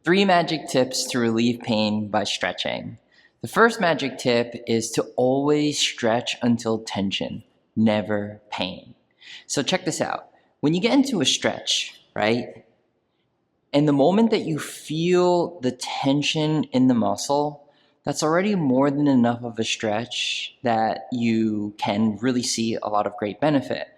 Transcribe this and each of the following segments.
3 magic tips to relieve pain by stretching. The first magic tip is to always stretch until tension, never pain. So check this out. When you get into a stretch, right? And the moment that you feel the tension in the muscle, that's already more than enough of a stretch that you can really see a lot of great benefit.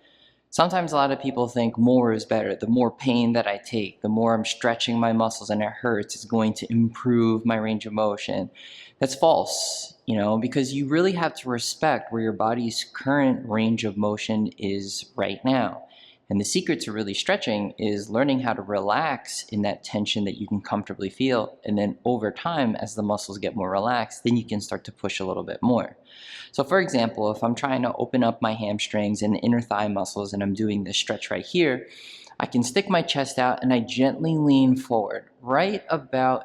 Sometimes a lot of people think more is better. The more pain that I take, the more I'm stretching my muscles and it hurts, it's going to improve my range of motion. That's false, because you really have to respect where your body's current range of motion is right now. And the secret to really stretching is learning how to relax in that tension that you can comfortably feel. And then over time, as the muscles get more relaxed, then you can start to push a little bit more. So for example, if I'm trying to open up my hamstrings and the inner thigh muscles and I'm doing this stretch right here, I can stick my chest out and I gently lean forward. Right about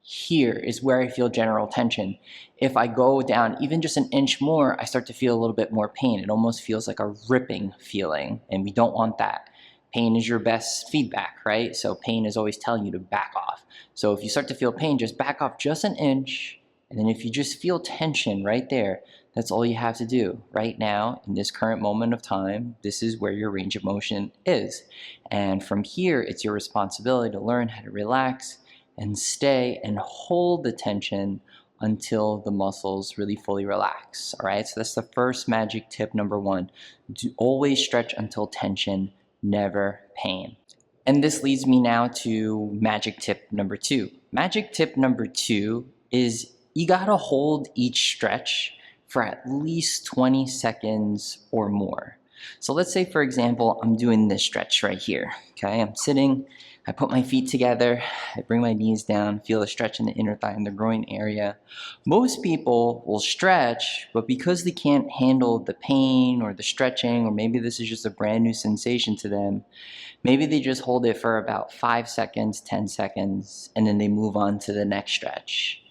here is where I feel general tension. If I go down even just an inch more, I start to feel a little bit more pain. It almost feels like a ripping feeling, and we don't want that. Pain is your best feedback, right? So pain is always telling you to back off. So if you start to feel pain, just back off just an inch, and then if you just feel tension right there, that's all you have to do. Right now, in this current moment of time, this is where your range of motion is. And from here, it's your responsibility to learn how to relax and stay and hold the tension until the muscles really fully relax. All right, so that's the first magic tip, number 1. Do always stretch until tension, never pain. And this leads me now to magic tip number 2. Magic tip number 2 is you gotta hold each stretch for at least 20 seconds or more. So let's say, for example, I'm doing this stretch right here. Okay, I'm sitting, I put my feet together, I bring my knees down, feel a stretch in the inner thigh and the groin area. Most people will stretch, but because they can't handle the pain or the stretching, or maybe this is just a brand new sensation to them, maybe they just hold it for about 5 seconds, 10 seconds, and then they move on to the next stretch.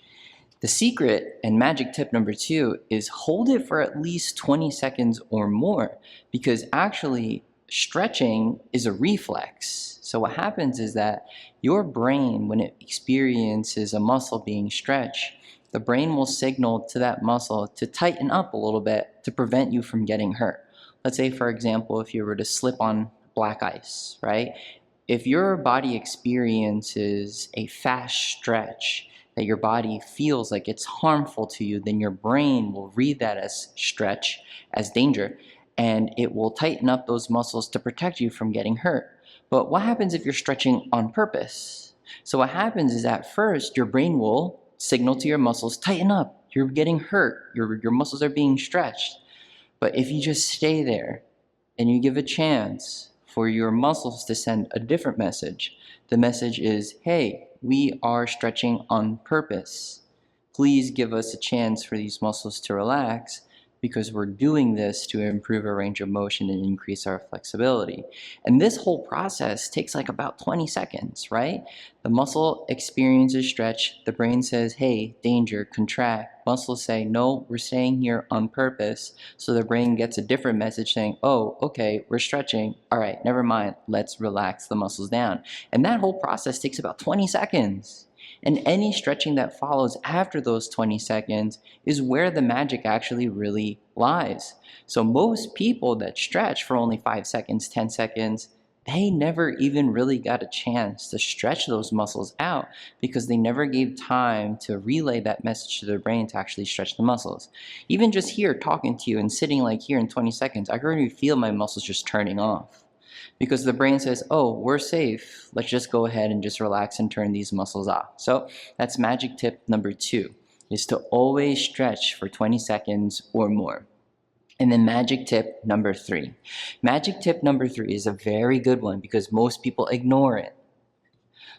The secret and magic tip number 2 is hold it for at least 20 seconds or more, because actually stretching is a reflex. So what happens is that your brain, when it experiences a muscle being stretched, the brain will signal to that muscle to tighten up a little bit to prevent you from getting hurt. Let's say, for example, if you were to slip on black ice, right? If your body experiences a fast stretch that your body feels like it's harmful to you, then your brain will read that as stretch, as danger, and it will tighten up those muscles to protect you from getting hurt. But what happens if you're stretching on purpose? So what happens is at first, your brain will signal to your muscles, tighten up, you're getting hurt, your muscles are being stretched. But if you just stay there and you give a chance for your muscles to send a different message, the message is, hey, we are stretching on purpose. Please give us a chance for these muscles to relax, because we're doing this to improve our range of motion and increase our flexibility. And this whole process takes like about 20 seconds, right? The muscle experiences stretch, the brain says, hey, danger, contract. Muscles say, no, we're staying here on purpose. So the brain gets a different message saying, oh, okay, we're stretching. All right, never mind, let's relax the muscles down. And that whole process takes about 20 seconds. And any stretching that follows after those 20 seconds is where the magic actually really lies. So most people that stretch for only 5 seconds, 10 seconds, they never even really got a chance to stretch those muscles out, because they never gave time to relay that message to their brain to actually stretch the muscles. Even just here talking to you and sitting like here in 20 seconds, I can already feel my muscles just turning off. Because the brain says, oh, we're safe, let's just go ahead and just relax and turn these muscles off. So that's magic tip number 2, is to always stretch for 20 seconds or more. And then magic tip number 3. Magic tip number 3 is a very good one because most people ignore it.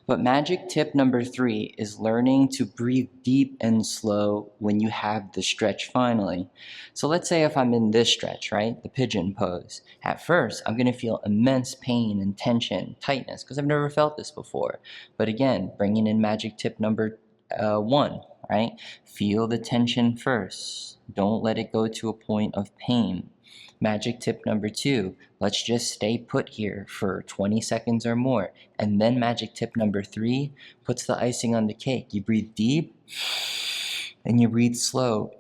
But magic tip number 3 is learning to breathe deep and slow when you have the stretch finally. So let's say if I'm in this stretch, right, the pigeon pose. At first, I'm going to feel immense pain and tension, tightness, because I've never felt this before. But again, bringing in magic tip number 1, right? Feel the tension first. Don't let it go to a point of pain. Magic tip number 2, let's just stay put here for 20 seconds or more. And then magic tip number 3 puts the icing on the cake. You breathe deep and you breathe slow.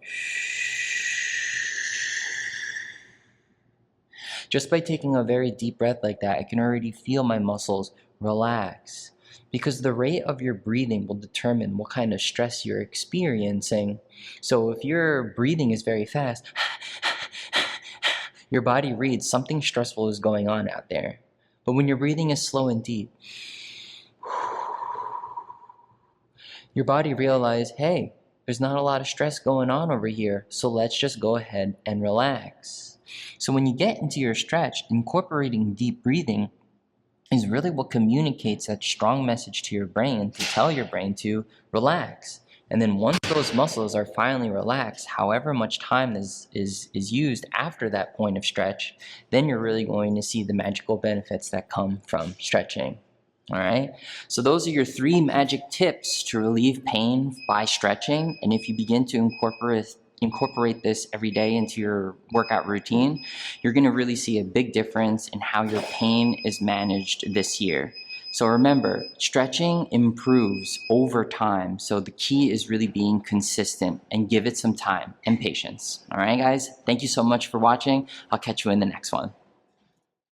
Just by taking a very deep breath like that, I can already feel my muscles relax. Because the rate of your breathing will determine what kind of stress you're experiencing. So if your breathing is very fast, your body reads something stressful is going on out there. But when your breathing is slow and deep, your body realizes, hey, there's not a lot of stress going on over here, so let's just go ahead and relax. So when you get into your stretch, incorporating deep breathing is really what communicates that strong message to your brain to tell your brain to relax. And then once those muscles are finally relaxed, however much time is used after that point of stretch, then you're really going to see the magical benefits that come from stretching. All right, so those are your 3 magic tips to relieve pain by stretching. And if you begin to incorporate this every day into your workout routine, you're going to really see a big difference in how your pain is managed this year. So remember, stretching improves over time. So the key is really being consistent and give it some time and patience. All right, guys, thank you so much for watching. I'll catch you in the next one.